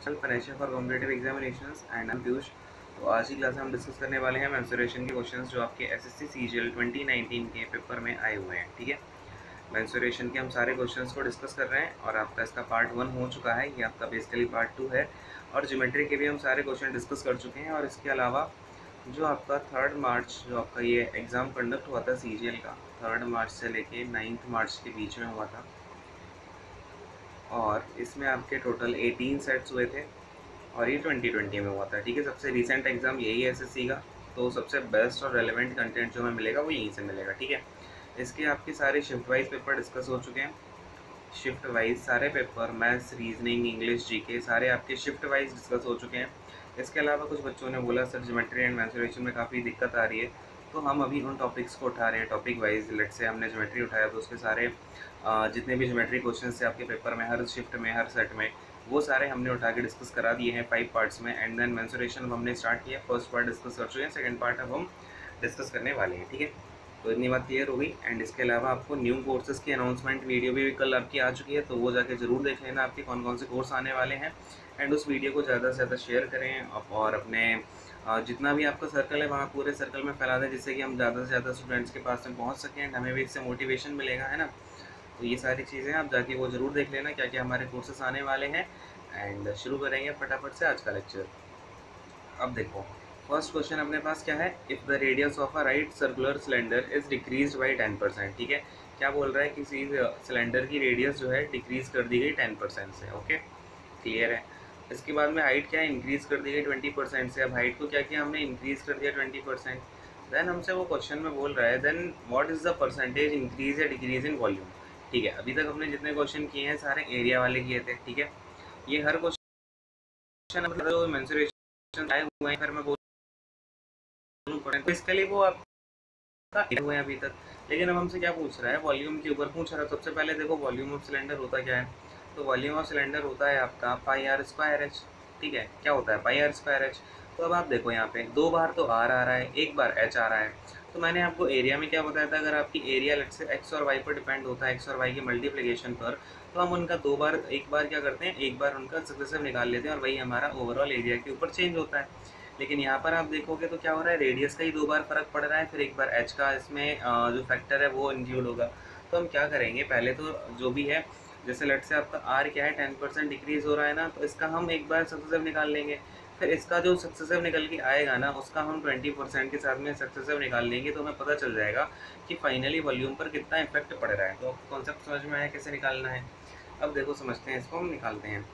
Financial for competitive examinations and I am Piyush. तो आज की क्लास में हम डिस्कस करने वाले हैं मेंसुरेशन के क्वेश्चंस जो आपके एसएससी सीजीएल 2019 के पेपर में आए हुए हैं। ठीक है, मेंसुरेशन के हम सारे क्वेश्चंस को डिस्कस कर रहे हैं और आपका इसका पार्ट 1 हो चुका है, ये आपका बेसिकली पार्ट 2 है। और ज्योमेट्री के भी हम सारे क्वेश्चन डिस्कस कर चुके हैं। और इसके अलावा जो आपका 3 मार्च जो आपका ये एग्ज़ाम कंडक्ट हुआ था सीजीएल का, 3 मार्च से लेके 9 मार्च के बीच में हुआ था और इसमें आपके टोटल 18 सेट्स हुए थे और ये 2020 में हुआ था। ठीक है, सबसे रिसेंट एग्ज़ाम यही है एसएससी का, तो सबसे बेस्ट और रेलेवेंट कंटेंट जो हमें मिलेगा वो यहीं से मिलेगा। ठीक है, इसके आपके सारे शिफ्ट वाइज पेपर डिस्कस हो चुके हैं। शिफ्ट वाइज सारे paper maths, reasoning, English, GK सारे आपके शिफ्ट वाइज डिस्कस हो चुके हैं। इसके अलावा कुछ बच्चों ने बोला सर ज्योमेट्री एंड मेंसुरेशन में काफ़ी दिक्कत आ रही है, तो हम अभी उन टॉपिक्स को उठा रहे हैं टॉपिक वाइज। लेट से हमने ज्योमेट्री उठाया तो उसके सारे जितने भी ज्योमेट्री क्वेश्चन थे आपके पेपर में, हर शिफ्ट में, हर सेट में, वो सारे हमने उठा के डिस्कस करा दिए हैं 5 पार्ट्स में। एंड देन मेंसुरेशन हमने स्टार्ट किया, फर्स्ट पार्ट डिस्कस कर चुके हैं, सेकंड पार्ट अब हम डिस्कस करने वाले हैं। ठीक है, तो इतनी बात क्लियर हो गई। एंड इसके अलावा आपको न्यू कोर्सेज़ की अनाउंसमेंट वीडियो भी कल आपकी आ चुकी है, तो वो जाके ज़रूर देख लेना आपके कौन कौन से कोर्स आने वाले हैं। एंड उस वीडियो को ज़्यादा से ज़्यादा शेयर करें और अपने जितना भी आपका सर्कल है वहाँ पूरे सर्कल में फैला दें, जिससे कि हम ज़्यादा से ज़्यादा स्टूडेंट्स के पास में पहुँच सकें एंड हमें भी इससे मोटिवेशन मिलेगा, है ना। तो ये सारी चीज़ें आप जाके वो ज़रूर देख लेना क्या क्या हमारे कोर्सेस आने वाले हैं। एंड शुरू करेंगे फटाफट से आज का लेक्चर। अब देखो, फर्स्ट क्वेश्चन अपने पास क्या है, if the radius of a right circular cylinder is decreased by 10%। ठीक है, क्या बोल रहा है, किसी सिलेंडर की रेडियस जो है डिक्रीज कर दी गई 10% से। ओके, क्लियर है। इसके बाद में हाइट क्या है, इंक्रीज़ कर दी गई 20% से। अब हाइट को क्या किया हमने, इंक्रीज़ कर दिया 20%। देन हमसे वो क्वेश्चन में बोल रहा है then what is the percentage increase या डिक्रीज इन वॉल्यूम। ठीक है, अभी तक हमने जितने क्वेश्चन किए हैं सारे एरिया वाले किए थे। ठीक है, ये हर क्वेश्चन मतलब जो मेंसुरेशन आए हुए हैं, फिर मैं बोलूँ बेसिकली वो आपका हुए हैं अभी तक। लेकिन अब हमसे क्या पूछ रहा है, वॉल्यूम के ऊपर पूछ रहा है। सबसे पहले देखो, वॉल्यूम ऑफ सिलेंडर होता क्या है, तो वॉल्यूम ऑफ सिलेंडर होता है आपका पाई आर स्क्वायर एच। ठीक है, क्या होता है, पाई आर स्क्वायर एच। तो अब आप देखो यहाँ पे 2 बार तो आर आ रहा है, 1 बार एच आ रहा है। तो मैंने आपको एरिया में क्या बताया था, अगर आपकी एरिया लेट से एक्स और वाई पर डिपेंड होता है, एक्स और वाई के मल्टीप्लिकेशन पर, तो हम उनका 2 बार, 1 बार क्या करते हैं, 1 बार उनका सक्सेसिव निकाल लेते हैं और वही हमारा ओवरऑल एरिया के ऊपर चेंज होता है। लेकिन यहाँ पर आप देखोगे तो क्या हो रहा है, रेडियस का ही 2 बार फर्क पड़ रहा है, फिर 1 बार एच का इसमें जो फैक्टर है वो इंक्लूड होगा। तो हम क्या करेंगे, पहले तो जो भी है, जैसे लेट से आपका आर क्या है 10% डिक्रीज़ हो रहा है ना, तो इसका हम 1 बार सक्सेसिव निकाल लेंगे। फिर इसका जो सक्सेसिव निकल के आएगा ना, उसका हम 20% के साथ में सक्सेसिव निकाल लेंगे, तो हमें पता चल जाएगा कि फाइनली वॉल्यूम पर कितना इफेक्ट पड़ रहा है। तो आपको कॉन्सेप्ट समझ में आया कैसे निकालना है। अब देखो समझते हैं, इसको हम निकालते हैं।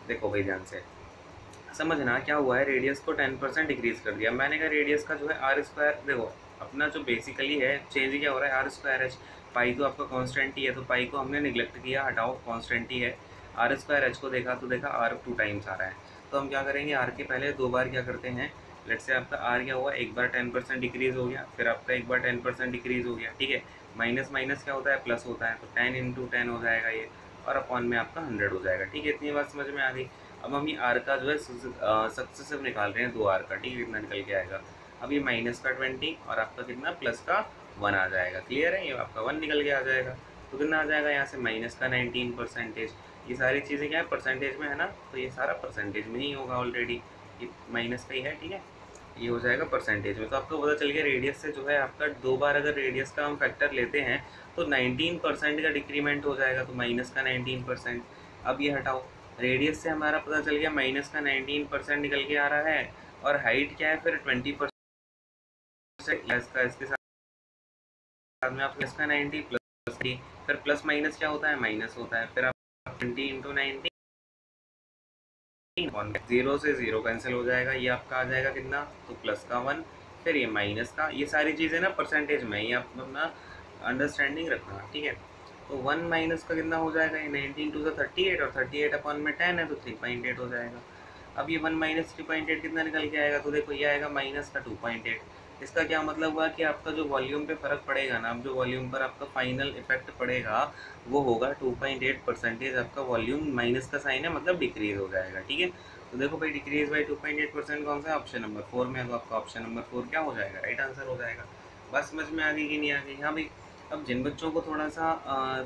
देखो भाई ध्यान से समझना, क्या हुआ है, रेडियस को 10% डिक्रीज कर दिया। मैंने कहा रेडियस का जो है आर स्क्वायर, देखो अपना जो बेसिकली है चेंज क्या हो रहा है, आर स्क्वायर एच। पाई तो आपका कांस्टेंट ही है, तो पाई को हमने निगलेक्ट किया, हटाओ, कांस्टेंट ही है। आर स्क्वायर एच को देखा तो देखा आर 2 टाइम्स आ रहा है। तो हम क्या करेंगे, आर के पहले 2 बार क्या करते हैं, लेट से आपका आर क्या हुआ, 1 बार 10% डिक्रीज़ हो गया, फिर आपका 1 बार 10% डिक्रीज़ हो गया। ठीक है, माइनस माइनस क्या होता है, प्लस होता है, तो 10 × 10 हो जाएगा ये, और अपॉन में आपका 100 हो जाएगा। ठीक है, इतनी बात समझ में आ गई। अब हम ये आर का जो है सक्सेसिव निकाल रहे हैं, 2 आर का। ठीक है, कितना निकल के आएगा, अब ये माइनस का 20 और आपका कितना प्लस का 1 आ जाएगा। क्लियर है, ये आपका 1 निकल के आ जाएगा। तो कितना आ जाएगा यहाँ से, माइनस का 19%। ये सारी चीज़ें क्या है, परसेंटेज में है ना, तो ये सारा परसेंटेज में ही होगा ऑलरेडी, ये माइनस का ही है। ठीक है, ये हो जाएगा परसेंटेज में। तो आपको पता चल गया रेडियस से जो है आपका 2 बार अगर रेडियस का हम फैक्टर लेते हैं तो 19% का डिक्रीमेंट हो जाएगा, तो माइनस का 19%। अब ये हटाओ, रेडियस से हमारा पता चल गया माइनस का 19% निकल के आ रहा है, और हाइट क्या है फिर 20%। इसका इसके साथ में आप प्लस का 90 प्लस डी, फिर प्लस माइनस क्या होता है, माइनस होता है। फिर आप 20 × 90, 0 से 0 कैंसिल हो जाएगा, ये आपका आ जाएगा कितना, तो प्लस का 1, फिर ये माइनस का। ये सारी चीज़ें ना परसेंटेज में, ये आप अपना अंडरस्टैंडिंग रखना। ठीक है, तो 1 माइनस का कितना हो जाएगा, ये 19 × 2 = 38, और 38 अपॉन में 10 है, तो 3.8 हो जाएगा। अब ये 1 माइनस 3.8 कितना निकल के आएगा, तो देखो ये आएगा माइनस का 2.8। इसका क्या मतलब हुआ कि आपका जो वॉल्यूम पे फ़र्क पड़ेगा ना, अब जो वॉल्यूम पर आपका फाइनल इफेक्ट पड़ेगा वो होगा 2.8%। आपका वॉल्यूम माइनस का साइन है, मतलब डिक्रीज हो जाएगा। ठीक है, तो देखो भाई डिक्रीज बाई 2.8% कौन सा है, ऑप्शन नंबर 4 में है, तो आपका ऑप्शन नंबर 4 क्या हो जाएगा, राइट आंसर हो जाएगा। बस समझ में आ गई कि नहीं आ गई। हाँ भाई, अब जिन बच्चों को थोड़ा सा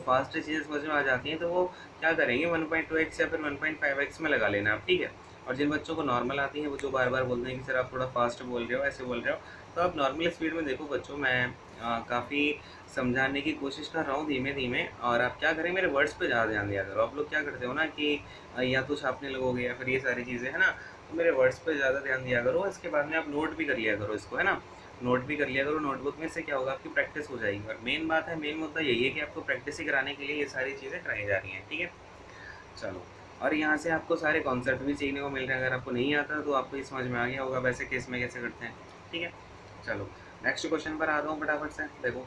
फास्ट चीज़ें समझ में आ जाती हैं तो वो क्या करेंगे 1.2x या फिर 1.5x में लगा लेना आप, ठीक है। और जिन बच्चों को नॉर्मल आती है वो जो बार बार बोलते हैं कि सर आप थोड़ा फास्ट बोल रहे हो, ऐसे बोल रहे हो, तो आप नॉर्मल स्पीड में देखो बच्चों। मैं काफ़ी समझाने की कोशिश कर रहा हूँ धीमे धीमे, और आप क्या करें मेरे वर्ड्स पे ज़्यादा ध्यान दिया करो। आप लोग क्या करते हो ना कि या तो छापने लगोगे या फिर ये सारी चीज़ें है ना, तो मेरे वर्ड्स पे ज़्यादा ध्यान दिया करो। इसके बाद में आप नोट भी कर लिया करो इसको, है ना, नोट भी कर लिया करो। नोटबुक में से क्या होगा, आपकी प्रैक्टिस हो जाएगी। और मेन बात है, मेन मुद्दा यही है कि आपको प्रैक्टिस ही कराने के लिए ये सारी चीज़ें कराई जा रही हैं, ठीक है। चलो, और यहाँ से आपको सारे कॉन्सेप्ट भी सीखने को मिल रहे हैं। अगर आपको नहीं आता तो आपको ये समझ में आ गया होगा वैसे केस में कैसे करते हैं, ठीक है। चलो नेक्स्ट क्वेश्चन पर आता हूँ फटाफट से। देखो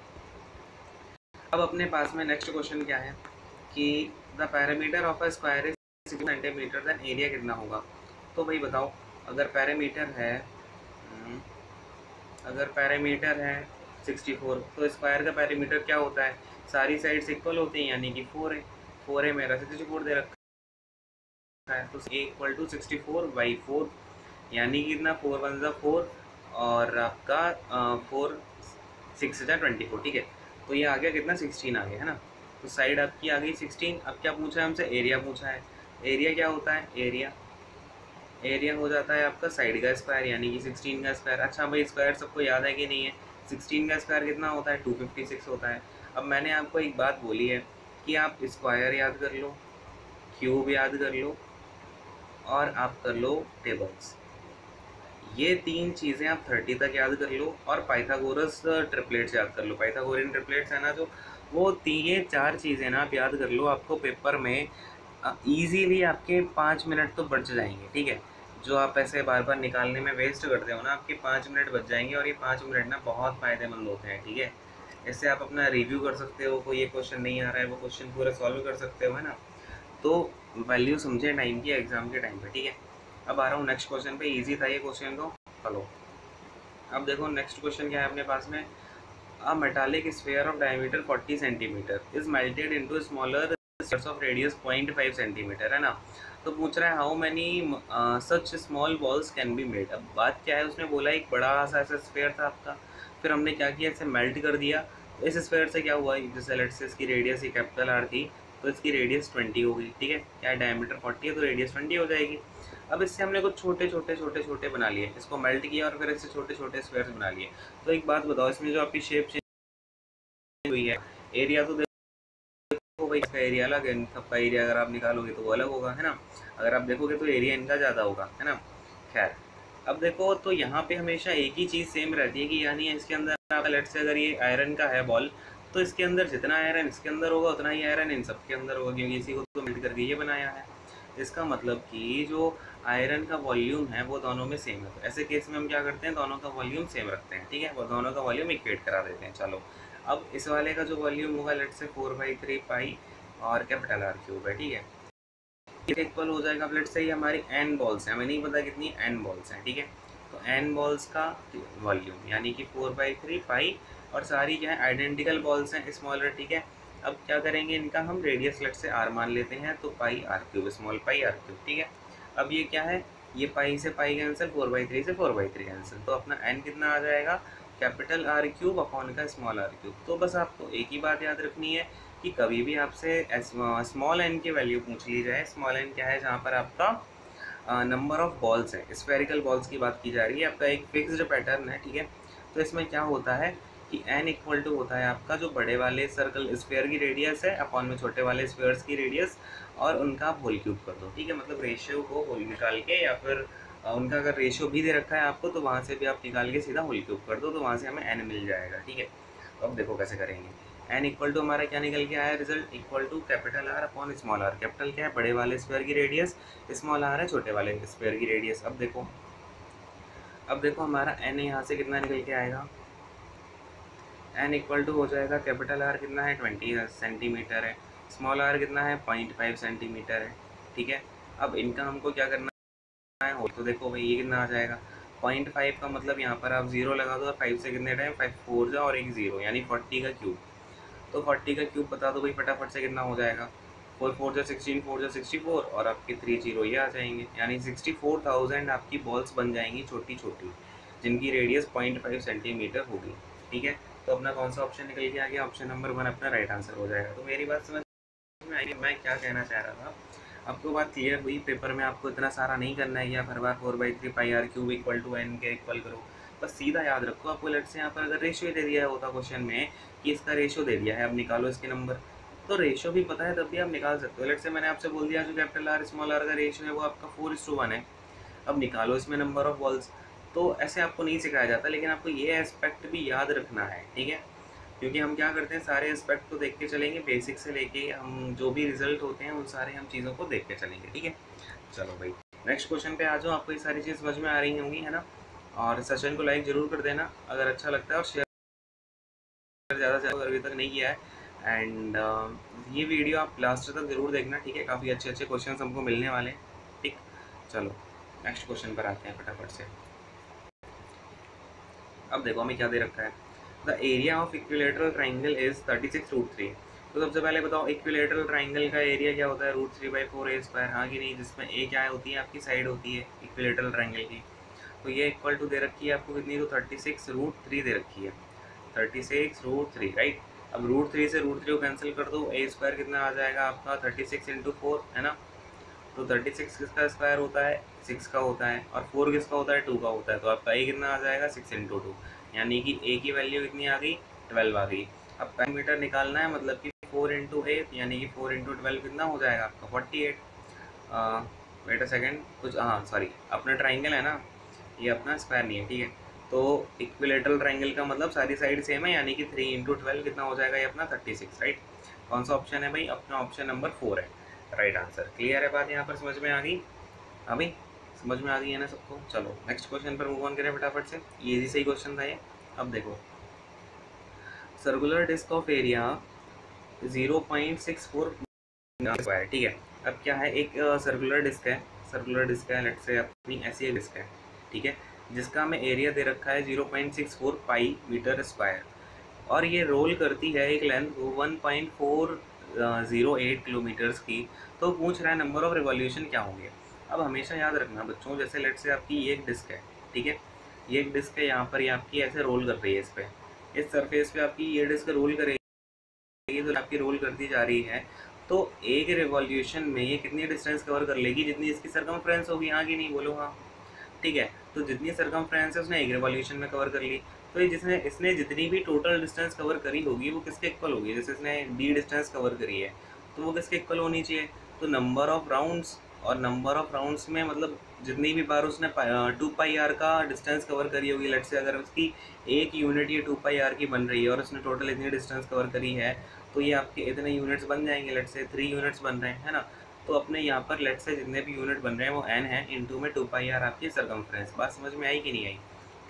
अब अपने पास में नेक्स्ट क्वेश्चन क्या है कि the parameter of a square is 60 centimetre, then area कितना होगा। तो भाई बताओ, अगर पैरामीटर है अगर पैरामीटर है 64, तो स्क्वायर का पैरामीटर क्या होता है, सारी साइड्स इक्वल होती हैं, यानी कि 4 है। 4 है मेरा, 64 दे रखा है, तो a इक्वल टू 64/4, यानी कि कितना 4 1 ज़ा 4 और आपका 4 6 ज़ा 24, ठीक है। तो ये आ गया कितना 16 आ गया, है ना। तो साइड आपकी आ गई 16। अब क्या पूछा है हमसे, एरिया पूछा है। एरिया क्या होता है, एरिया हो जाता है आपका साइड का स्क्वायर, यानी कि 16 का स्क्वायर। अच्छा भाई स्क्वायर सबको याद है कि नहीं है, 16 का स्क्वायर कितना होता है 256 होता है। अब मैंने आपको एक बात बोली है कि आप स्क्वायर याद कर लो, क्यूब याद कर लो, और आप कर लो टेबल्स। ये 3 चीज़ें आप 30 तक याद कर लो, और पाइथागोरस ट्रिपलेट्स याद कर लो। पाइथागोरियन ट्रिपलेट्स है ना जो, वो ये 4 चीज़ें ना आप याद कर लो। आपको पेपर में ईजीली आपके 5 मिनट तो बच जाएंगे, ठीक है। जो आप ऐसे बार बार निकालने में वेस्ट करते हो ना, आपके 5 मिनट बच जाएंगे, और ये 5 मिनट ना बहुत फ़ायदेमंद होते हैं, ठीक है। इससे आप अपना रिव्यू कर सकते हो, कोई ये क्वेश्चन नहीं आ रहा है वो क्वेश्चन पूरा सॉल्व कर सकते हो, है ना। तो वैल्यू समझे टाइम की एग्जाम के टाइम पे, ठीक है। अब आ रहा हूँ नेक्स्ट क्वेश्चन पे, इजी था ये क्वेश्चन तो। चलो अब देखो नेक्स्ट क्वेश्चन क्या है अपने पास में। अ metallic sphere of diameter 40 centimetre is melted into smaller of radius 0.5 centimetre, है ना। तो पूछ रहा है how many such small balls can be made. अब बात क्या है, उसने बोला एक बड़ा सा ऐसा स्फीयर था आपका, फिर हमने क्या किया, इसे मेल्ट कर दिया। तो इस स्फीयर से क्या हुआ, जैसे लेट्स से इसकी रेडियस ही कैपिटल आर थी, तो इसकी रेडियस 20 हो गई, ठीक है। क्या डायमीटर 40 है तो रेडियस 20 हो जाएगी। अब इससे हमने कुछ छोटे छोटे छोटे छोटे बना लिए, इसको मेल्ट किया और फिर इससे छोटे छोटे स्क्वायर्स बना लिए। तो एक बात बताओ, इसमें जो आपकी शेप चेंज हुई है, एरिया तो देखो भाई, इसका एरिया अलग है, इन सबका एरिया अगर आप निकालोगे तो वो अलग होगा, है ना। अगर आप देखोगे तो एरिया इनका ज़्यादा होगा, है ना। खैर अब देखो, तो यहाँ पे हमेशा एक ही चीज़ सेम रहती है कि यानी इसके अंदर आप लेट्स से अगर ये आयरन का है बॉल, तो इसके अंदर जितना आयरन इसके अंदर होगा उतना ही आयरन इन सब के अंदर होगा, क्योंकि इसी को तो मेल्ट करके ये बनाया है। इसका मतलब कि जो आयरन का वॉल्यूम है वो दोनों में सेम है। तो ऐसे केस में हम क्या करते हैं, दोनों का वॉल्यूम सेम रखते हैं, ठीक है, वो दोनों का वॉल्यूम इक्वेट करा देते हैं। चलो अब इस वाले का जो वॉल्यूम होगा लेट्स से 4/3 पाई और कैपिटल आर क्यूब है, ठीक है। ये इक्वल हो जाएगा, लेट्स से ये हमारी एन बॉल्स हैं, हमें नहीं पता कितनी एन बॉल्स हैं, ठीक है। तो एन बॉल्स का वॉल्यूम यानी कि 4/3 पाई, और सारी क्या है आइडेंटिकल बॉल्स हैं स्मॉलर, ठीक है। अब क्या करेंगे, इनका हम रेडियस लेट से आर मान लेते हैं, तो pi R cube, small pi R cube, ठीक है। अब ये क्या है, ये पाई से पाई कैंसिल, 4/3 से 4/3 कैंसिल, तो अपना एन कितना आ जाएगा, कैपिटल आर क्यूब अपॉन का स्मॉल आर क्यूब। तो बस आपको एक ही बात याद रखनी है कि कभी भी आपसे स्मॉल एन की वैल्यू पूछ ली जाए, स्मॉल एन क्या है, जहाँ पर आपका नंबर ऑफ बॉल्स है, स्फेरिकल बॉल्स की बात की जा रही है, आपका एक फिक्स्ड पैटर्न है, ठीक है। तो इसमें क्या होता है कि एन इक्वल टू होता है आपका जो बड़े वाले सर्कल स्फेयर की रेडियस है अपॉन में छोटे वाले स्फेयर्स की रेडियस, और उनका आप होल क्यूब कर दो, ठीक है। मतलब रेशियो को होल निकाल के, या फिर उनका अगर रेशियो भी दे रखा है आपको तो वहाँ से भी आप निकाल के सीधा होल क्यूब कर दो, तो वहाँ से हमें एन मिल जाएगा, ठीक है। तो अब देखो कैसे करेंगे। एन इक्वल टू हमारा क्या निकल के आया result, equal to capital R upon small R. Capital क्या है, बड़े वाले स्क्वायर की रेडियस, स्मॉल आर है छोटे वाले स्क्वायर की रेडियस। अब देखो हमारा एन यहाँ से कितना निकल के आएगा, एन इक्वल टू हो जाएगा कैपिटल आर कितना है 20 सेंटीमीटर है, स्मॉल आर कितना है 0.5 सेंटीमीटर है, ठीक है। अब इनका हमको क्या करना है, हो तो देखो भाई ये कितना आ जाएगा 0.5 का मतलब यहाँ पर आप 0 लगा दो, और 5 से कितने टाइम 5 4 जा और एक 0, यानी 40 का क्यूब। तो 40 का क्यूब बता दो भाई फटाफट से कितना हो जाएगा, 4 4 जा 16, 4 जा 64, और आपके 3 0 ये आ जाएंगे, यानी 64,000 आपकी बॉल्स बन जाएंगी छोटी छोटी, जिनकी रेडियस 0.5 सेंटीमीटर होगी, ठीक है। तो अपना कौन सा ऑप्शन निकल के आ गया, ऑप्शन नंबर 1 अपना राइट आंसर हो जाएगा। तो मेरी बात समझ में आई, मैं क्या कहना चाह रहा था, आपको बात क्लियर हुई। पेपर में आपको इतना सारा नहीं करना है, या हर बार 4/3 pi R cube equal to N के इक्वल करो, बस सीधा याद रखो। आपको लेट से यहाँ पर अगर रेशियो दे दिया होता क्वेश्चन में कि इसका रेशियो दे दिया है, अब निकालो इसके नंबर, तो रेशियो भी पता है तब भी आप निकाल सकते हो। लेट से मैंने आपसे बोल दिया जो कैपिटल आर स्मॉल आर का रेशियो है वो आपका 4:1 है, अब निकालो इसमें नंबर ऑफ बॉल्स। तो ऐसे आपको नहीं सिखाया जाता, लेकिन आपको ये एस्पेक्ट भी याद रखना है, ठीक है, क्योंकि हम क्या करते हैं सारे एस्पेक्ट को देख के चलेंगे, बेसिक से लेके हम जो भी रिजल्ट होते हैं उन सारे हम चीज़ों को देख के चलेंगे, ठीक है। चलो भाई नेक्स्ट क्वेश्चन पे आ जाओ। आपको ये सारी चीज़ समझ में आ रही होंगी, है ना। और सेशन को लाइक ज़रूर कर देना अगर अच्छा लगता है, और शेयर ज़्यादा से ज़्यादा अगर अभी तक नहीं किया है। एंड ये वीडियो आप लास्ट तक ज़रूर देखना, ठीक है, काफ़ी अच्छे अच्छे क्वेश्चन हमको मिलने वाले हैं, ठीक। चलो नेक्स्ट क्वेश्चन पर आते हैं फटाफट से। अब देखो हमें क्या दे रखा है, the area of equilateral triangle is 36√3। तो सबसे पहले बताओ इक्विलेटरल ट्राइंगल का एरिया क्या होता है, √3/4a², हाँ कि नहीं, जिसमें ए क्या होती है, आपकी साइड होती है इक्विलेटरल ट्राइंगल की। तो ये इक्वल टू दे रखी है आपको कितनी, तो 36√3 दे रखी है, 36√3, राइट। अब √3 से √3 को कैंसिल कर दो, a² कितना आ जाएगा आपका 36 × 4, है ना। तो 36 किसका स्क्वायर होता है, 6 का होता है, और 4 किसका होता है, 2 का होता है। तो आपका ए कितना आ जाएगा 6 × 2, यानी कि ए की वैल्यू कितनी आ गई, 12 आ गई। अब पैरामीटर निकालना है, मतलब कि 4 × 8, यानी कि 4 × 12 कितना हो जाएगा आपका 48। वेट अ सेकेंड, कुछ हाँ सॉरी, अपना ट्राइंगल है ना, ये अपना स्क्वायर नहीं है, ठीक है। तो इक्विलेटरल ट्राइंगल का मतलब सारी साइड सेम है, यानी कि 3 × 12 कितना हो जाएगा, ये अपना 36, राइट। कौन सा ऑप्शन है भाई, अपना ऑप्शन नंबर 4 है राइट आंसर। क्लियर है बात, यहाँ पर समझ में आ गई, अभी समझ में आ गई है ना सबको। चलो नेक्स्ट क्वेश्चन पर मूव ऑन करें फटाफट से, ये सही क्वेश्चन था ये। अब देखो circular disc of area 0.64 square, ठीक है। अब क्या है, एक सर्कुलर डिस्क है, सर्कुलर डिस्क है, लेट्स से अपनी ऐसी डिस्क है, ठीक है, जिसका हमें एरिया दे रखा है 0.64 पाई मीटर स्क्वायर, और ये रोल करती है एक लेंथ को 1.408 किलोमीटर्स की। तो पूछ रहा है नंबर ऑफ रिवॉल्यूशन क्या होंगे। अब हमेशा याद रखना बच्चों, जैसे लेट से आपकी ये एक डिस्क है, ठीक है, ये एक डिस्क है, यहाँ पर ये आपकी ऐसे रोल कर रही है, इस पर इस सरफेस पे आपकी ये डिस्क रोल करेगी, तो आपकी रोल करती जा रही है। तो एक रिवॉल्यूशन में ये कितनी डिस्टेंस कवर कर लेगी, जितनी इसकी सरकमफ्रेंस होगी, हाँ कि नहीं, बोलो हाँ, ठीक है। तो जितनी सरकमफ्रेंस है उसने एक रिवॉल्यूशन में कवर कर ली। तो ये जिसने इसने जितनी भी टोटल डिस्टेंस कवर करी होगी वो किसके इक्वल होगी, जैसे इसने d डिस्टेंस कवर करी है तो वो किसके इक्वल होनी चाहिए, तो नंबर ऑफ राउंड्स, और नंबर ऑफ राउंड्स में मतलब जितनी भी बार उसने 2πr का डिस्टेंस कवर करी होगी। लेट से अगर उसकी एक यूनिट ये 2πr की बन रही है और उसने टोटल इतनी डिस्टेंस कवर करी है, तो ये आपके इतने यूनिट्स बन जाएंगे, लेट से 3 यूनिट्स बन रहे हैं, है ना। तो अपने यहाँ पर लेट से जितने भी यूनिट बन रहे हैं वो n है, इनटू में 2πr आपकी सरकमफ्रेंस। बात समझ में आई कि नहीं आई,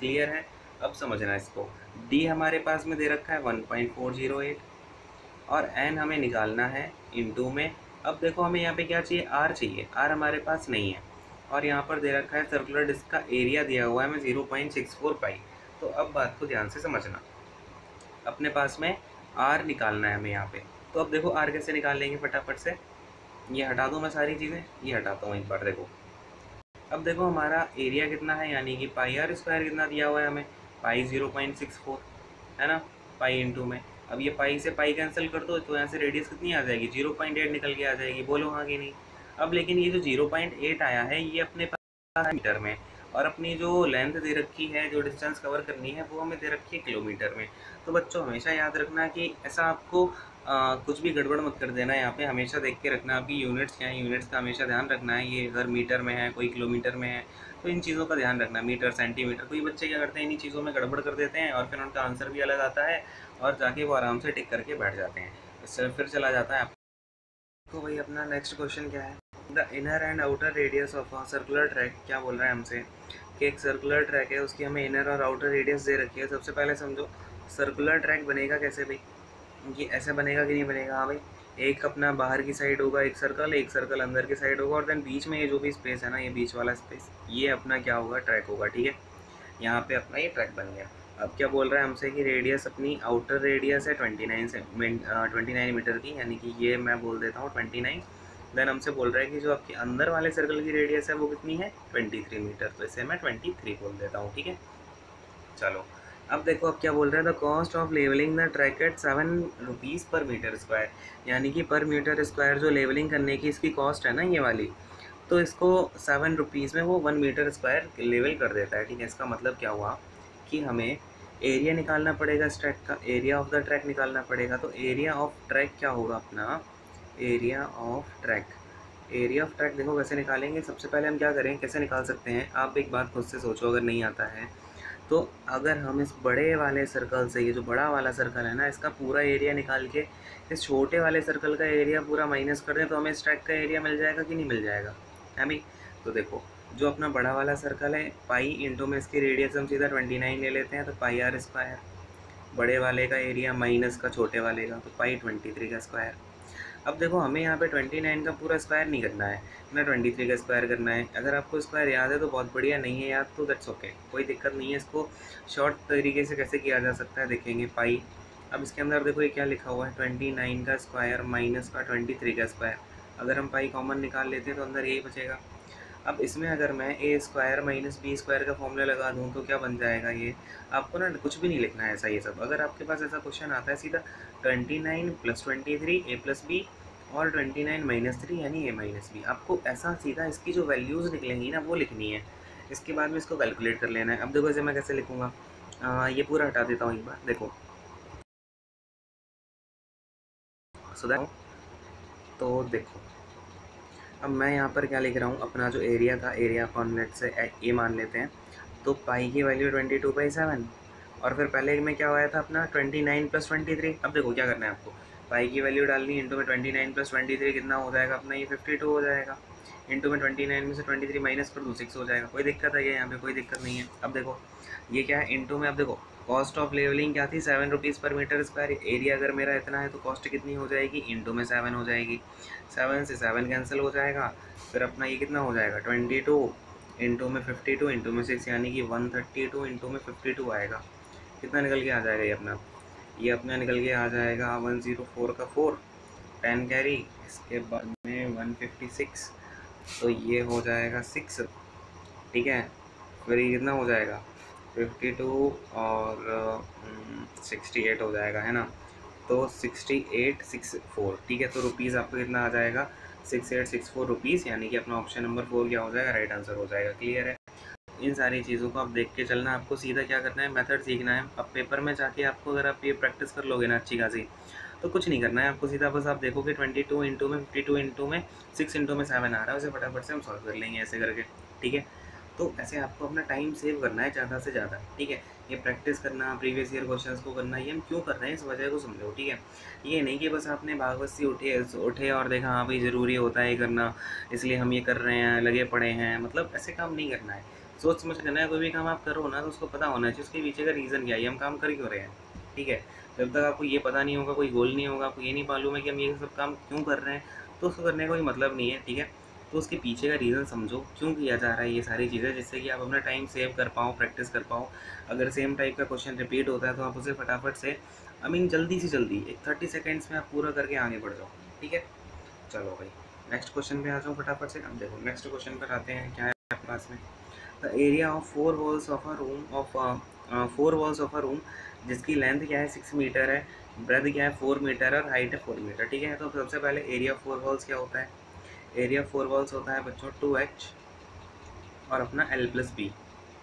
क्लियर है। अब समझना इसको, d हमारे पास में दे रखा है 1.408, और n हमें निकालना है इनटू में। अब देखो हमें यहाँ पे क्या चाहिए, r चाहिए, r हमारे पास नहीं है, और यहाँ पर दे रखा है सर्कुलर डिस्क का एरिया दिया हुआ है हमें 0.64 पाई। तो अब बात को ध्यान से समझना, अपने पास में r निकालना है हमें यहाँ पे। तो अब देखो r कैसे निकाल लेंगे फटाफट से, ये हटा दूँ मैं सारी चीज़ें, ये हटाता हूँ एक बार। देखो अब देखो हमारा एरिया कितना है, यानी कि πr² कितना दिया हुआ है हमें, पाई 0.64 है ना, पाई इंटू में। अब ये पाई से पाई कैंसिल कर दो, तो यहाँ से रेडियस कितनी आ जाएगी, 0.8 निकल के आ जाएगी, बोलो हाँ कि नहीं। अब लेकिन ये जो 0.8 आया है ये अपने पास है मीटर में, और अपनी जो लेंथ दे रखी है, जो डिस्टेंस कवर करनी है वो हमें दे रखी है किलोमीटर में। तो बच्चों हमेशा याद रखना कि ऐसा आपको कुछ भी गड़बड़ मत कर देना, यहाँ पे हमेशा देख के रखना आपकी यूनिट्स क्या है, यूनिट्स का हमेशा ध्यान रखना है। ये अगर मीटर में है, कोई किलोमीटर में है, तो इन चीज़ों का ध्यान रखना, मीटर सेंटीमीटर। कोई बच्चे क्या करते हैं, इन्हीं चीज़ों में गड़बड़ कर देते हैं और फिर उनका आंसर भी अलग आता है, और जाके वो आराम से टिक करके बैठ जाते हैं, इससे फिर चला जाता है आपको। भाई अपना नेक्स्ट क्वेश्चन क्या है, the inner and outer radius of a circular track. क्या बोल रहा है हमसे कि एक सर्कुलर ट्रैक है, उसकी हमें इनर और आउटर रेडियस दे रखी है। सबसे पहले समझो सर्कुलर ट्रैक बनेगा कैसे भाई, ये ऐसे बनेगा कि नहीं बनेगा, हाँ भाई, एक अपना बाहर की साइड होगा एक सर्कल अंदर की साइड होगा, और देन बीच में ये जो भी स्पेस है ना, ये बीच वाला स्पेस, ये अपना क्या होगा, ट्रैक होगा, ठीक है। यहाँ पे अपना ये ट्रैक बन गया। अब क्या बोल रहा है हमसे कि रेडियस अपनी आउटर रेडियस है 29 मीटर की, यानी कि ये मैं बोल देता हूँ 29। देन हमसे बोल रहा है कि जो आपके अंदर वाले सर्कल की रेडियस है वो कितनी है, 23 मीटर, तो इसे मैं 23 बोल देता हूँ, ठीक है। चलो अब देखो अब क्या बोल रहा है, the cost of levelling the track at 7 rupees per metre square, यानी कि पर मीटर स्क्वायर जो लेवलिंग करने की इसकी कॉस्ट है ना ये वाली, तो इसको 7 रुपीज़ में वो 1 मीटर स्क्वायर लेवल कर देता है। ठीक है, इसका मतलब क्या हुआ कि हमें एरिया निकालना पड़ेगा इस ट्रैक का, एरिया ऑफ द ट्रैक निकालना पड़ेगा। तो एरिया ऑफ ट्रैक क्या होगा अपना, area of track, area of track देखो कैसे निकालेंगे। सबसे पहले हम क्या करें, कैसे निकाल सकते हैं, आप एक बात खुद से सोचो अगर नहीं आता है तो। अगर हम इस बड़े वाले सर्कल से, ये जो बड़ा वाला सर्कल है ना, इसका पूरा एरिया निकाल के इस छोटे वाले सर्कल का एरिया पूरा माइनस कर दें तो हमें इस ट्रैक का एरिया मिल जाएगा कि नहीं मिल जाएगा, है भाई। तो देखो जो अपना बड़ा वाला सर्कल है, पाई इंटू में इसकी रेडियस हम सीधा 29 ले लेते हैं, तो पाई आर स्क्वायर, बड़े वाले का एरिया माइनस का छोटे वाले का, तो पाई 23 का स्क्वायर। अब देखो हमें यहाँ पे 29 का पूरा स्क्वायर नहीं करना है ना, 23 का स्क्वायर करना है। अगर आपको स्क्वायर याद है तो बहुत बढ़िया, नहीं है याद तो दैट्स ओके, कोई दिक्कत नहीं है। इसको शॉर्ट तरीके से कैसे किया जा सकता है देखेंगे, पाई। अब इसके अंदर देखो ये क्या लिखा हुआ है, 29 का स्क्वायर माइनस का 23 का स्क्वायर। अगर हम पाई कॉमन निकाल लेते हैं तो अंदर यही बचेगा। अब इसमें अगर मैं ए स्क्वायर माइनस बी स्क्वायर का फॉर्मूला लगा दूँ तो क्या बन जाएगा ये, आपको ना कुछ भी नहीं लिखना है ऐसा ये सब। अगर आपके पास ऐसा क्वेश्चन आता है सीधा 29 + 23 ए प्लस बी और 29 - 3 यानी ए माइनस बी, आपको ऐसा सीधा इसकी जो वैल्यूज़ निकलेंगी ना वो लिखनी है। इसके बाद में इसको कैलकुलेट कर लेना है। अब देखो इसे मैं कैसे लिखूँगा, ये पूरा हटा देता हूँ एक बार, देखो सुधा। तो देखो अब मैं यहाँ पर क्या लिख रहा हूँ, अपना जो एरिया था, एरिया अपन नेट से ए मान लेते हैं। तो पाई की वैल्यू 22/7, और फिर पहले में क्या आया था अपना 29 + 23। अब देखो क्या करना है आपको, पाई की वैल्यू डालनी है, इंटू में 29 + 23 कितना हो जाएगा अपना, ये 52 हो जाएगा। इंटू में 29 में से 23 माइनस कर दूँ 6 हो जाएगा। कोई दिक्कत है ये, यहाँ पे कोई दिक्कत नहीं है। अब देखो ये क्या है, इंटू में, अब देखो कॉस्ट ऑफ लेवलिंग क्या थी, 7 rupees per metre square. Area अगर मेरा इतना है तो कॉस्ट कितनी हो जाएगी, इंटू में 7 हो जाएगी। 7 से 7 कैंसिल हो जाएगा, फिर अपना ये कितना हो जाएगा 22 इंटू में 52 इंटू में 6 यानी कि 132 इंटू में 52 आएगा। कितना निकल के आ जाएगा ये अपना निकल के आ जाएगा 104 का 4 10 कैरी, इसके बाद में 156, तो ये हो जाएगा 6। ठीक है, फिर ये कितना हो जाएगा 52 और 68 हो जाएगा, है ना। तो 6864, ठीक है। तो रुपीज़ आपको कितना आ जाएगा 6864 रुपीज़, यानी कि अपना ऑप्शन नंबर 4 क्या हो जाएगा, राइट आंसर हो जाएगा। क्लियर है। इन सारी चीज़ों को आप देख के चलना, आपको सीधा क्या करना है, मेथड सीखना है। अब पेपर में जाके आपको अगर आप ये प्रैक्टिस कर लोगे ना अच्छी खासी, तो कुछ नहीं करना है आपको, सीधा बस आप देखोगे 22 इंटू में 52 इंटू में 6 इंटू में 7 आ रहा है, उसे फटाफट से हम सॉल्व कर लेंगे ऐसे करके। ठीक है, तो ऐसे आपको अपना टाइम सेव करना है ज़्यादा से ज़्यादा। ठीक है, ये प्रैक्टिस करना, प्रीवियस ईयर क्वेश्चंस को करना, ये हम क्यों कर रहे हैं इस वजह को समझो। ठीक है, ये नहीं कि बस आपने भागवत से उठे और देखा हाँ भाई ज़रूरी होता है ये करना, इसलिए हम ये कर रहे हैं, लगे पड़े हैं, मतलब ऐसे काम नहीं करना है। सोच समझ करना है। कोई भी काम आप करो ना तो उसको पता होना चाहिए उसके पीछे का रीज़न क्या है, हम काम कर क्यों रहे हैं। ठीक है, जब तक आपको ये पता नहीं होगा, कोई गोल नहीं होगा, आपको ये नहीं मालूम है कि हम ये सब काम क्यों कर रहे हैं, तो उसको करने का कोई मतलब नहीं है। ठीक है, तो उसके पीछे का रीज़न समझो क्यों किया जा रहा है ये सारी चीज़ें, जिससे कि आप अपना टाइम सेव कर पाओ, प्रैक्टिस कर पाओ। अगर सेम टाइप का क्वेश्चन रिपीट होता है तो आप उसे फटाफट से जल्दी से जल्दी एक 30 सेकेंड्स में आप पूरा करके आगे बढ़ जाओ। ठीक है, चलो भाई नेक्स्ट क्वेश्चन पे आ जाओ फटाफट से। अब देखो नेक्स्ट क्वेश्चन पर आते हैं, क्या है आपके पास में, the area of 4 walls of a room जिसकी लेंथ क्या है 6 मीटर है, ब्रेथ क्या है 4 मीटर और हाइट है 4 मीटर। ठीक है, तो सबसे पहले एरिया ऑफ 4 वॉल्स क्या होता है, एरिया ऑफ 4 वॉल्स होता है बच्चों 2h और अपना L+B।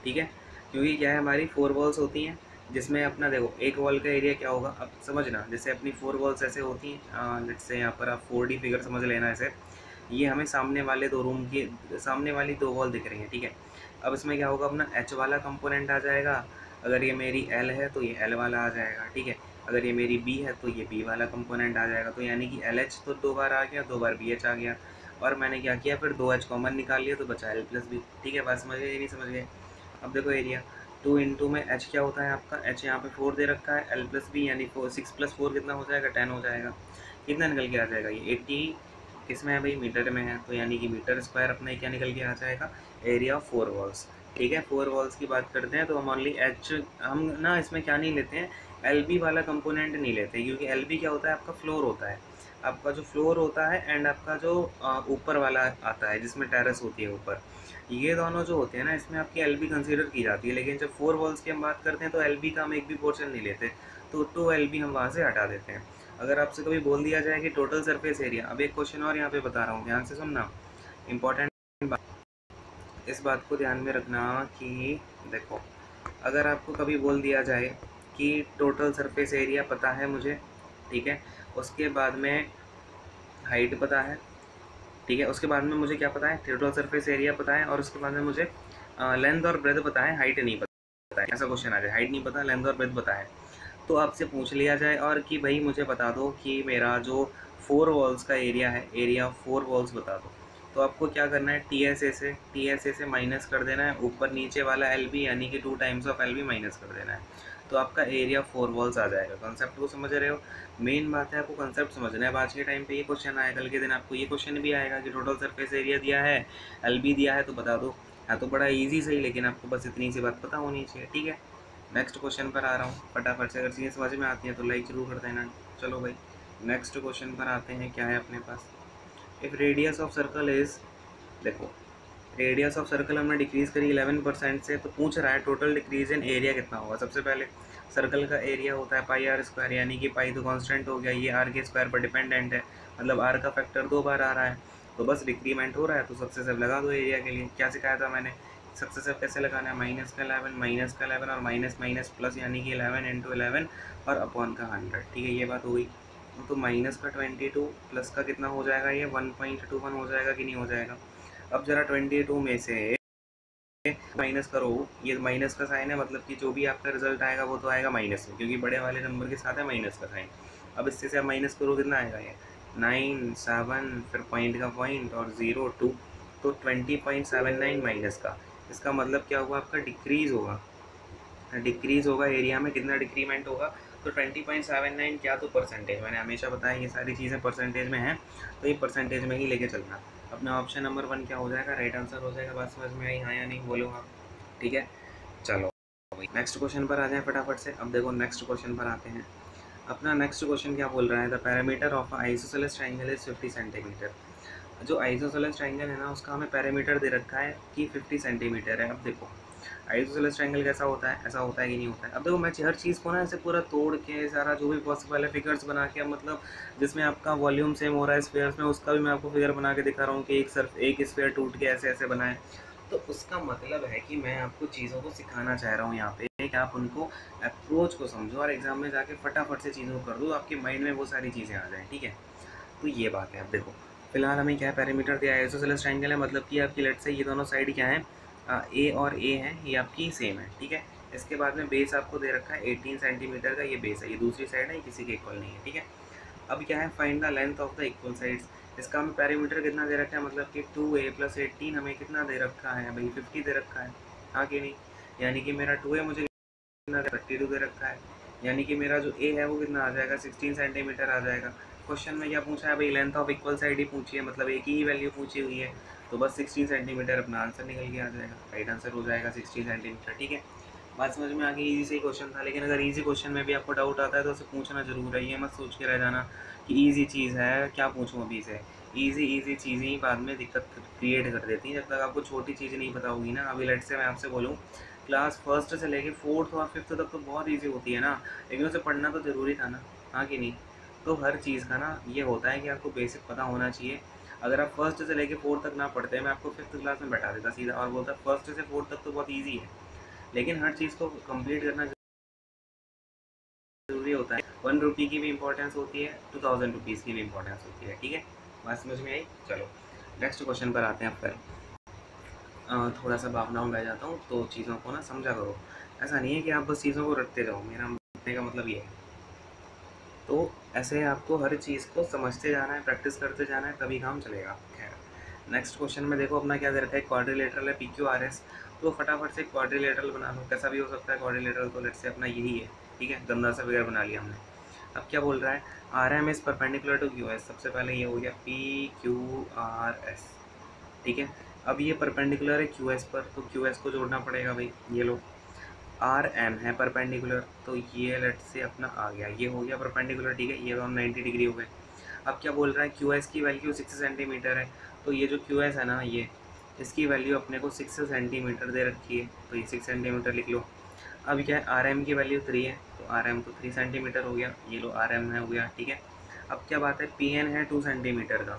ठीक है, क्योंकि क्या है हमारी 4 वॉल्स होती हैं, जिसमें अपना देखो एक वॉल का एरिया क्या होगा, अब समझना, जैसे अपनी 4 वॉल्स ऐसे होती हैं, लेट्स से यहाँ पर आप 4D फिगर समझ लेना ऐसे। ये हमें सामने वाले दो रूम की सामने वाली 2 वॉल दिख रही हैं। ठीक है, अब इसमें क्या होगा, अपना H वाला कंपोनेंट आ जाएगा, अगर ये मेरी L है तो ये L वाला आ जाएगा। ठीक है, अगर ये मेरी B है तो ये B वाला कंपोनेंट आ जाएगा, तो यानी कि LH तो 2 बार आ गया, 2 बार BH आ गया, और मैंने क्या किया फिर 2h कॉमन निकाल लिया तो बचा L+B। ठीक है, बात समझ गए या नहीं समझ गए। अब देखो एरिया 2 इंटू में h क्या होता है आपका, h यहाँ पे 4 दे रखा है, L+B यानी 6 + 4 कितना हो जाएगा 10 हो जाएगा। कितना निकल के आ जाएगा ये 80, किस में है भाई, मीटर में है, तो यानी कि मीटर स्क्वायर अपना क्या निकल के आ जाएगा, एरिया ऑफ 4 वॉल्स। ठीक है, 4 वॉल्स की बात करते हैं तो हम ओनली h, हम ना इसमें क्या नहीं लेते हैं, LB वाला कंपोनेंट नहीं लेते, क्योंकि LB क्या होता है आपका फ्लोर होता है, आपका जो फ्लोर होता है एंड आपका जो ऊपर वाला आता है जिसमें टेरेस होती है ऊपर, ये दोनों जो होते हैं ना, इसमें आपकी एल बी कंसिडर की जाती है, लेकिन जब 4 वॉल्स की हम बात करते हैं तो एल बी का हम एक भी पोर्शन नहीं लेते, तो 2 एल बी हम वहाँ से हटा देते हैं। अगर आपसे कभी बोल दिया जाए कि टोटल सरफेस एरिया, अब एक क्वेश्चन और यहाँ पे बता रहा हूँ, ध्यान से सुनना, इंपॉर्टेंट बात, इस बात को ध्यान में रखना कि देखो, अगर आपको कभी बोल दिया जाए कि टोटल सरफेस एरिया पता है मुझे, ठीक है, उसके बाद में हाइट पता है, ठीक है, उसके बाद में मुझे क्या पता है, टोटल सरफेस एरिया पता है, और उसके बाद में मुझे लेंथ और ब्रेथ पता है, हाइट नहीं पता है, ऐसा क्वेश्चन आ जाए, हाइट नहीं पता, लेंथ और ब्रेथ पता है, तो आपसे पूछ लिया जाए और कि भाई मुझे बता दो कि मेरा जो 4 वॉल्स का एरिया है, एरिया 4 वॉल्स बता दो, तो आपको क्या करना है, टी एस ए से माइनस कर देना है, ऊपर नीचे वाला एल बी यानी कि 2 times of L B minus कर देना है, तो आपका एरिया 4 वॉल्स आ जाएगा। कॉन्सेप्ट को समझ रहे हो? मेन बात है आपको कॉन्सेप्ट समझना है। आज के टाइम पे ये क्वेश्चन आया, कल के दिन आपको ये क्वेश्चन भी आएगा कि टोटल सरफेस एरिया दिया है, एल बी दिया है, तो बता दो। हाँ, तो बड़ा ईजी सही, लेकिन आपको बस इतनी सी बात पता होनी चाहिए, ठीक है। नेक्स्ट क्वेश्चन पर आ रहा हूँ फटाफट से, अगर चीज़ें समझ में आती हैं तो लाइक जरूर कर देना। चलो भाई, नेक्स्ट क्वेश्चन पर आते हैं, क्या है अपने पास, if radius of circle is, देखो रेडियस ऑफ सर्कल हमने डिक्रीज़ करी 11% से, तो पूछ रहा है टोटल डिक्रीज इन एरिया कितना होगा। सबसे पहले सर्कल का एरिया होता है पाई आर स्क्वायर, यानी कि पाई तो कांस्टेंट हो गया, ये आर के स्क्वायर पर डिपेंडेंट है, मतलब आर का फैक्टर 2 बार आ रहा है, तो बस डिक्रीमेंट हो रहा है, तो सक्सेसिव लगा दो एरिया के लिए। क्या सिखाया था मैंने, सक्सेसिव कैसे लगाना है, माइनस का 11 और माइनस माइनस प्लस, यानी कि 11 इंटू 11 और अपॉन का 100, ठीक है, ये बात हो गई। तो माइनस का 22 प्लस का कितना हो जाएगा, ये 1.21 हो जाएगा कि नहीं हो जाएगा। अब जरा 22 में से माइनस करो, ये माइनस का साइन है, मतलब कि जो भी आपका रिजल्ट आएगा वो तो आएगा माइनस में, क्योंकि बड़े वाले नंबर के साथ है माइनस का साइन। अब इससे से आप माइनस करो, कितना आएगा, ये 9 7, फिर पॉइंट का पॉइंट और 0 2, तो 20.79 माइनस का, इसका मतलब क्या होगा, आपका डिक्रीज़ होगा, डिक्रीज़ होगा एरिया में, कितना डिक्रीमेंट होगा, तो 20.79, क्या तो परसेंटेज, मैंने हमेशा बताया ये सारी चीज़ें परसेंटेज में हैं, तो ये परसेंटेज में ही लेके चलना। अपना ऑप्शन नंबर 1 क्या हो जाएगा, राइट आंसर हो जाएगा। बात समझ में आई, हाँ या नहीं, बोलो हाँ, ठीक है। चलो नेक्स्ट क्वेश्चन पर आ जाए फटाफट से। अब देखो नेक्स्ट क्वेश्चन पर आते हैं। अपना नेक्स्ट क्वेश्चन क्या बोल रहा है, the parameter of isosceles triangle is 50 centimetre. जो आइसोसेलेस ट्राइंगल है ना, उसका हमें पैरामीटर दे रखा है कि 50 सेंटीमीटर है। अब देखो आइसोसेलेस ट्रायंगल कैसा होता है, ऐसा होता है कि नहीं होता है। अब देखो मैं हर चीज़ को ना ऐसे पूरा तोड़ के सारा जो भी पॉसिबल है फिगर्स बना के, मतलब जिसमें आपका वॉल्यूम सेम हो रहा है स्फीयर्स में, उसका भी मैं आपको फिगर बना के दिखा रहा हूँ कि एक स्फीयर टूट के ऐसे ऐसे बना है। तो उसका मतलब है कि मैं आपको चीज़ों को सिखाना चाह रहा हूँ यहाँ पे कि आप उनको अप्रोच को समझो और एग्जाम में जाके फटाफट से चीज़ों को कर दो, आपके माइंड में वो सारी चीज़ें आ जाएँ, ठीक है। तो ये बात है। अब देखो फिलहाल हमें क्या पैरामीटर दिया है, आइसोसेलेस ट्रायंगल है, मतलब कि आपकी लेट से ये दोनों साइड क्या है, ए और ए है, ये आपकी सेम है, ठीक है। इसके बाद में बेस आपको दे रखा है 18 सेंटीमीटर का, ये बेस है, ये दूसरी साइड है, ये किसी के इक्वल नहीं है, ठीक है। अब क्या है, find the length of the equal sides. इसका हमें पैरामीटर कितना दे रखा है, मतलब कि 2a + 18 हमें कितना दे रखा है भाई, 50 दे रखा है, हाँ कि नहीं। यानी कि मेरा 2a मुझे कितना 32 दे रखा है, यानी कि मेरा जो ए है वो कितना आ जाएगा, 16 सेंटीमीटर आ जाएगा। क्वेश्चन में क्या पूछा है भाई, लेंथ ऑफ इक्वल साइड ही पूछी है, मतलब एक ही वैल्यू पूछी हुई है, तो बस 16 सेंटीमीटर अपना आंसर निकल के आ जाएगा, राइट आंसर हो जाएगा 16 सेंटीमीटर, ठीक है। बात समझ में आ गई, ईजी से क्वेश्चन था, लेकिन अगर ईजी क्वेश्चन में भी आपको डाउट आता है तो उसे पूछना जरूर है, ये मत सोच के रह जाना कि ईजी चीज़ है क्या पूछूँ अभी से। ईजी चीज़ें ही बाद में दिक्कत क्रिएट कर देती हैं, जब तक आपको छोटी चीज़ नहीं पता होगी ना। अभी लेट से मैं आपसे बोलूँ क्लास फर्स्ट से लेके 4th और 5th तक तो बहुत ईजी होती है ना, लेकिन उसे पढ़ना तो ज़रूरी था ना, हाँ कि नहीं। तो हर चीज़ का ना ये होता है कि आपको बेसिक पता होना चाहिए। अगर आप फर्स्ट से लेके 4th तक ना पढ़ते, मैं आपको 5th क्लास में बैठा देता सीधा और बोलता फर्स्ट से 4th तक तो बहुत ईजी है, लेकिन हर चीज़ को कंप्लीट करना ज़रूरी होता है। 1 रुपये की भी इंपॉर्टेंस होती है, 2000 रुपीज़ की भी इंपॉर्टेंस होती है, ठीक है। बात समझ में आई। चलो नेक्स्ट क्वेश्चन पर आते हैं। अब फिर थोड़ा सा भावनाओं में बह जाता हूँ, तो चीज़ों को ना समझा करो। ऐसा नहीं है कि आप बस चीज़ों को रटते जाओ, मेरा रटने का मतलब ये है। तो ऐसे आपको हर चीज़ को समझते जाना है, प्रैक्टिस करते जाना है, तभी काम चलेगा। खैर नेक्स्ट क्वेश्चन में देखो अपना क्या दे रखा है, क्वाड्रिलेटरल है PQRS। तो फटाफट से क्वाड्रिलेटरल बना लो, कैसा भी हो सकता है क्वाड्रिलेटरल, तो लेट से अपना यही है, ठीक है। गंदा सा फिगर बना लिया हमने। अब क्या बोल रहा है, RM is perpendicular to QS। सबसे पहले ये हो गया PQRS, ठीक है। अब ये परपेंडिकुलर है QS पर, तो QS को जोड़ना पड़ेगा भाई, ये लो। RM है परपेंडिकुलर, तो ये लेट से अपना आ गया, ये हो गया परपेंडिकुलर, ठीक है। ये तो 90 डिग्री हो गए। अब क्या बोल रहा है, QS की वैल्यू 60 सेंटीमीटर है, तो ये जो QS है ना, ये इसकी वैल्यू अपने को 6 सेंटीमीटर दे रखी है, तो ये 6 सेंटीमीटर लिख लो। अब क्या है, आर एम की वैल्यू 3 है, तो आर एम तो 3 सेंटीमीटर हो गया, ये लो आर एम है हो गया, ठीक है। अब क्या बात है, पी एन है 2 सेंटीमीटर का,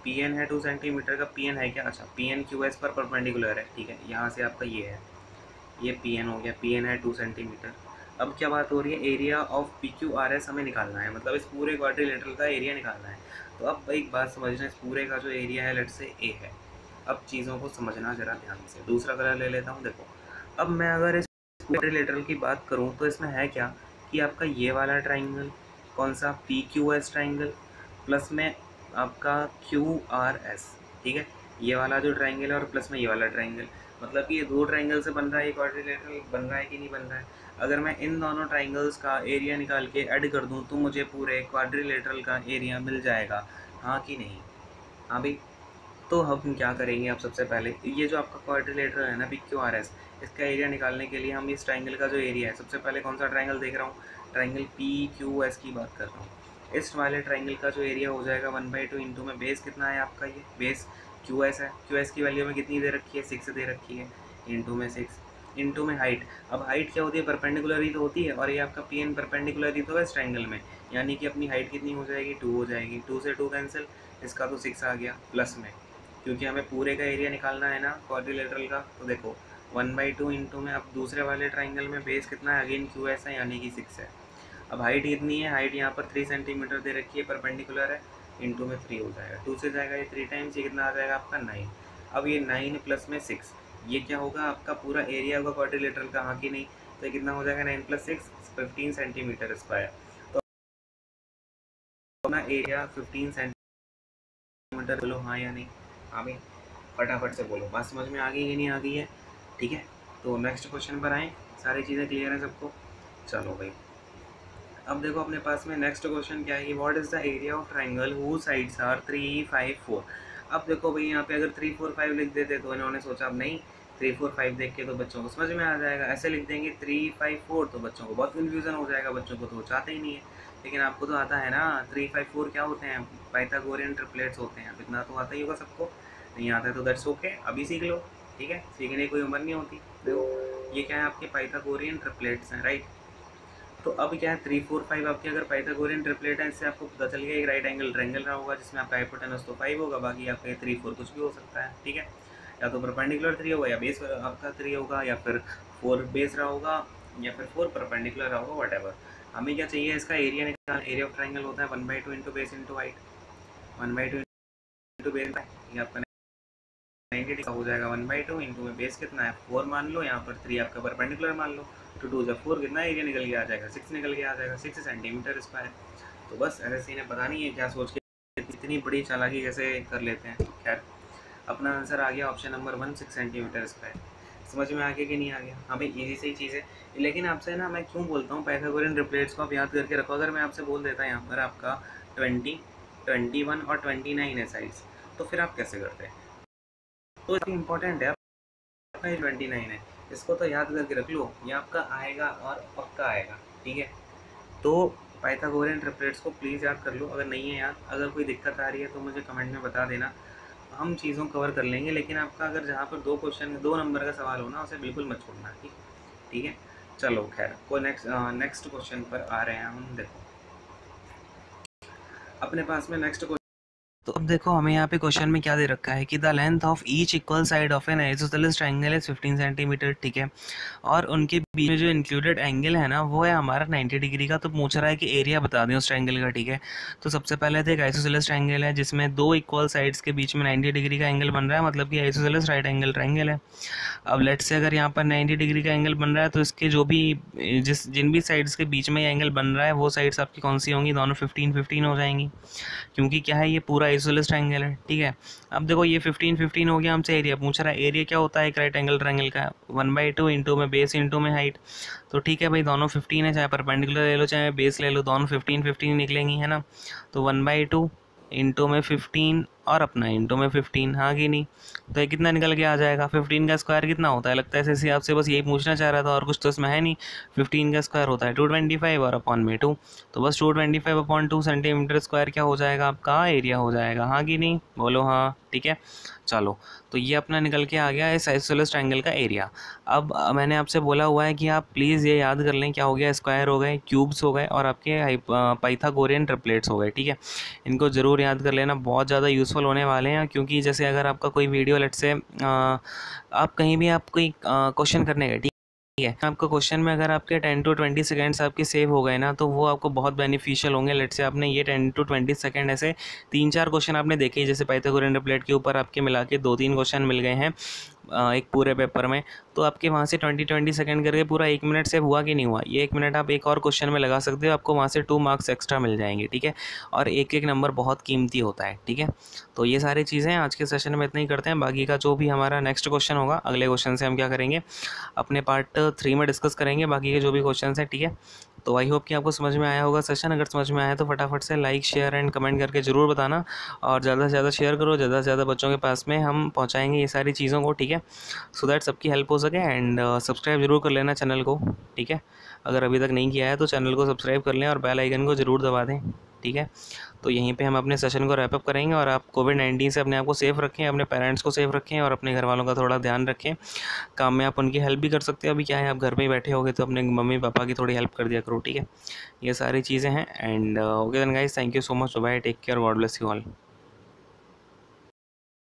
पी एन है 2 सेंटीमीटर का, पी एन है क्या, अच्छा पी एन क्यू एस पर परपेंडिकुलर है, ठीक है। यहाँ से आपका ये है, ये पी एन हो गया, पी एन है 2 सेंटीमीटर। अब क्या बात हो रही है, area of P Q R S हमें निकालना है, मतलब इस पूरे क्वाड्रिलेटरल का एरिया निकालना है। तो अब एक बात समझना, इस पूरे का जो एरिया है लेट से ए है। अब चीज़ों को समझना ज़रा ध्यान से। दूसरा कलर ले लेता हूँ, देखो अब मैं अगर इस क्वाड्रिलेटरल की बात करूँ तो इसमें है क्या कि आपका ये वाला ट्राइंगल, कौन सा, P Q S triangle, plus में आपका क्यू आर एस, ठीक है। ये वाला जो ट्राइंगल है और प्लस में ये वाला ट्राइंगल, मतलब कि ये दो ट्राइंगल से बन रहा है, ये क्वाड्रिलेटरल बन रहा है कि नहीं बन रहा है। अगर मैं इन दोनों ट्राइंगल्स का एरिया निकाल के ऐड कर दूं तो मुझे पूरे क्वाड्रिलेटरल का एरिया मिल जाएगा, हाँ कि नहीं। हाँ भाई, तो हम क्या करेंगे, अब सबसे पहले ये जो आपका क्वाड्रिलेटरल है ना पी क्यू आर एस, इसका एरिया निकालने के लिए हम इस ट्राइंगल का जो एरिया है, सबसे पहले कौन सा ट्राइंगल देख रहा हूँ, ट्राइंगल पी क्यू एस की बात कर रहा हूँ। इस वाले ट्राइंगल का जो एरिया हो जाएगा 1/2 इंटू में बेस कितना है आपका, ये बेस क्यू एस है, क्यू एस की वैल्यू में कितनी दे रखी है, 6 दे रखी है, इंटू में 6, इंटू में हाइट। अब हाइट क्या होती है, परपेंडिकुलर ही तो होती है, और ये आपका पी एन परपेंडिकुलर ही तो है इस ट्राइंगल में, यानी कि अपनी हाइट कितनी हो जाएगी, 2 हो जाएगी, 2 से 2 कैंसिल, इसका तो 6 आ गया, प्लस में क्योंकि हमें पूरे का एरिया निकालना है ना क्वाड्रिलेटरल का, तो देखो 1/2 इंटू में, अब दूसरे वाले ट्राइंगल में बेस कितना है, अगेन क्यू एस है यानी कि 6 है। अब हाइट कितनी है, हाइट यहाँ पर 3 सेंटीमीटर दे रखी है, परपेंडिकुलर है, इंटू में 3 हो जाएगा, 2 से जाएगा ये 3 टाइम्स, ये कितना आ जाएगा आपका 9। अब ये 9 प्लस में 6, ये क्या होगा आपका पूरा एरिया होगा क्वाड्रिलेटरल का, हाँ कि नहीं। तो ये कितना हो जाएगा, 9 + 6 15 सेंटीमीटर स्क्वायर। तो अपना एरिया 15 सेंटीमीटर, बोलो हाँ या नहीं। हाँ भाई, फटाफट से बोलो, बात समझ में आ गई कि नहीं आ गई है, ठीक है। तो नेक्स्ट क्वेश्चन पर आएँ, सारी चीज़ें क्लियर हैं सबको, चलो भाई। अब देखो अपने पास में नेक्स्ट क्वेश्चन क्या है कि what is the area of triangle who sides are 3, 5, 4। अब देखो भाई यहाँ पे अगर 3, 4, 5 लिख देते तो इन्होंने सोचा अब नहीं 3, 4, 5 देख के तो बच्चों को समझ में आ जाएगा, ऐसे लिख देंगे 3, 5, 4 तो बच्चों को बहुत कन्फ्यूजन हो जाएगा, बच्चों को तो चाहते ही नहीं है। लेकिन आपको तो आता है ना 3, 5, 4 क्या होते हैं, पाइथागोरियन ट्रिपलेट्स होते हैं, अब इतना तो आता ही होगा सबको। नहीं आता है तो दैट्स ओके, अभी सीख लो, ठीक है, सीखने की कोई उम्र नहीं होती। देखो ये क्या है, आपके पाइथागोरियन ट्रिपलेट्स हैं, राइट। तो अब क्या है 3, 4, 5 आपके अगर पाइथागोरियन ट्रिपलेट है, इससे आपको पता चल गया एक राइट एंगल ट्रायंगल रहा होगा जिसमें आपका हाइपोटेनस तो 5 होगा, बाकी आपका 3, 4 कुछ भी हो सकता है, ठीक है। या तो परपेंडिकुलर 3 होगा, या बेस आपका 3 होगा, या फिर 4 बेस रहा होगा, या फिर 4 परपेंडिकुलर रहा होगा, वट। हमें क्या चाहिए, इसका एरिया निकाल, एरिया ऑफ ट्राइंगल होता है 1/2 into base into height, 1/2 into base, ये आपका 90 का हो जाएगा, 1/2 इंटू में बेस कितना है 4 मान लो, यहाँ पर 3 आपका परपेंडिकुलर मान लो, तो 2 जब 4 कितना एरिया निकल के आ जाएगा, 6 निकल के आ जाएगा, 6 सेंटीमीटर स्क्वायर। तो बस ऐसे सीने पता नहीं है क्या सोच के इतनी बड़ी चालाकी कैसे कर लेते हैं। खैर अपना आंसर आ गया ऑप्शन नंबर 1, 6 सेंटीमीटर स्क्वायर। समझ में आ गया कि नहीं आ गया। हाँ भाई इजी सही चीज़ है, लेकिन आपसे ना मैं क्यों बोलता हूँ पाइथागोरियन ट्रिपलेट्स को आप याद करके रखो। अगर मैं आपसे बोल देता यहाँ पर आपका 20, 21 और 29 है साइड्स, तो फिर आप कैसे करते हैं। तो इसकी इंपॉर्टेंट है, आपका 29 है, इसको तो याद करके रख लो, ये आपका आएगा और पक्का आएगा, ठीक है। तो पाइथागोरियन ट्रिपलेट्स को प्लीज़ याद कर लो, अगर नहीं है याद, अगर कोई दिक्कत आ रही है तो मुझे कमेंट में बता देना, हम चीज़ों कवर कर लेंगे। लेकिन आपका अगर जहाँ पर 2 क्वेश्चन 2 नंबर का सवाल हो ना, उसे बिल्कुल मत छोड़ना, ठीक है। चलो खैर को नेक्स्ट क्वेश्चन पर आ रहे हैं हम। देखो अपने पास में नेक्स्ट, तो अब देखो हमें यहाँ पे क्वेश्चन में क्या दे रखा है कि the length of each equal side of N isosceles triangle है 15 सेंटीमीटर, ठीक है। और उनके बीच में जो इंक्लूडेड एंगल है ना वो है हमारा 90 डिग्री का। तो पूछ रहा है कि एरिया बता दें उस ट्रायंगल का, ठीक है। तो सबसे पहले तो एक आइसोसेलेस ट्रायंगल है जिसमें 2 इक्वल साइड्स के बीच में 90 डिग्री का एंगल बन रहा है, मतलब कि आइसोसेलेस राइट एंगल ट्रायंगल है। अब लेट से अगर यहाँ पर 90 डिग्री का एंगल बन रहा है तो इसके जो भी जिन भी साइड्स के बीच में ये एंगल बन रहा है वो साइड्स आपकी कौन सी होंगी, दोनों 15-15 हो जाएंगी, क्योंकि क्या है ये पूरा आइसोसेलेस ट्रायंगल है, ठीक है। अब देखो ये 15-15 हो गया, हमसे एरिया पूछ रहा है। एरिया क्या होता है एक राइट एंगल ट्रायंगल का, 1/2 इंटू में बेस इंटू में हाइट। तो ठीक है भाई, दोनों 15 है, चाहे परपेंडिकुलर ले लो चाहे बेस ले लो, दोनों 15-15 निकलेंगी, है ना। तो 1/2 इंटू में 15 और अपना इंटू में 15, हाँ कि नहीं। तो ये कितना निकल के आ जाएगा, 15 का स्क्वायर कितना होता है, लगता है ऐसे आपसे बस यही पूछना चाह रहा था और कुछ तो इसमें है नहीं। 15 का स्क्वायर होता है 225 और अपॉन में 2, तो बस 225 अपॉन 2 सेंटीमीटर स्क्वायर क्या हो जाएगा, आपका एरिया हो जाएगा, हाँ कि नहीं, बोलो हाँ, ठीक है। चलो, तो ये अपना निकल के आ गया इस आइसोसेलेस ट्रायंगल का एरिया। अब मैंने आपसे बोला हुआ है कि आप प्लीज़ ये याद कर लें, क्या हो गया, स्क्वायर हो गए, क्यूब्स हो गए और आपके पाइथागोरियन ट्रिपलेट्स हो गए, ठीक है। इनको ज़रूर याद कर लेना, बहुत ज़्यादा यूज़फुल होने वाले हैं, क्योंकि जैसे अगर आपका कोई वीडियो लेट से आप कहीं भी आप कोई क्वेश्चन करने गए, ठीक है, आपका क्वेश्चन में अगर आपके 10 to 20 सेकेंड्स आपके सेव हो गए ना, तो वो आपको बहुत बेनिफिशियल होंगे। लेट से आपने ये 10 to 20 सेकेंड ऐसे 3-4 क्वेश्चन आपने देखे, जैसे पाइथागोरियन ट्रिपलेट के ऊपर आपके मिला के 2-3 क्वेश्चन मिल गए हैं एक पूरे पेपर में, तो आपके वहाँ से 20 सेकंड करके पूरा 1 मिनट सेव हुआ कि नहीं हुआ। ये 1 मिनट आप एक और क्वेश्चन में लगा सकते हो, आपको वहाँ से 2 मार्क्स एक्स्ट्रा मिल जाएंगे, ठीक है। और एक एक नंबर बहुत कीमती होता है, ठीक है। तो ये सारी चीज़ें आज के सेशन में इतना ही करते हैं। बाकी का जो भी हमारा नेक्स्ट क्वेश्चन होगा, अगले क्वेश्चन से हम क्या करेंगे, अपने पार्ट 3 में डिस्कस करेंगे बाकी के जो भी क्वेश्चन हैं, ठीक है। तो आई होप कि आपको समझ में आया होगा सेशन। अगर समझ में आया तो फटाफट से लाइक, शेयर एंड कमेंट करके ज़रूर बताना, और ज़्यादा से ज़्यादा शेयर करो, ज़्यादा से ज़्यादा बच्चों के पास में हम पहुँचाएँगे ये सारी चीज़ों को, ठीक है, सो दैट सबकी हेल्प हो सके। एंड सब्सक्राइब जरूर कर लेना चैनल को, ठीक है। अगर अभी तक नहीं किया है तो चैनल को सब्सक्राइब कर लें और बेल आइकन को ज़रूर दबा दें, ठीक है। तो यहीं पे हम अपने सेशन को रैपअप करेंगे, और आप कोविड-19 से अपने आप को सेफ़ रखें, अपने पेरेंट्स को सेफ़ रखें और अपने घर वालों का थोड़ा ध्यान रखें। काम में आप उनकी हेल्प भी कर सकते हो, अभी क्या है आप घर पे ही बैठे होगे तो अपने मम्मी पापा की थोड़ी हेल्प कर दिया करो, ठीक है। ये सारी चीज़ें हैं। And okay then guys, thank you so much, bye, take care, God bless you all.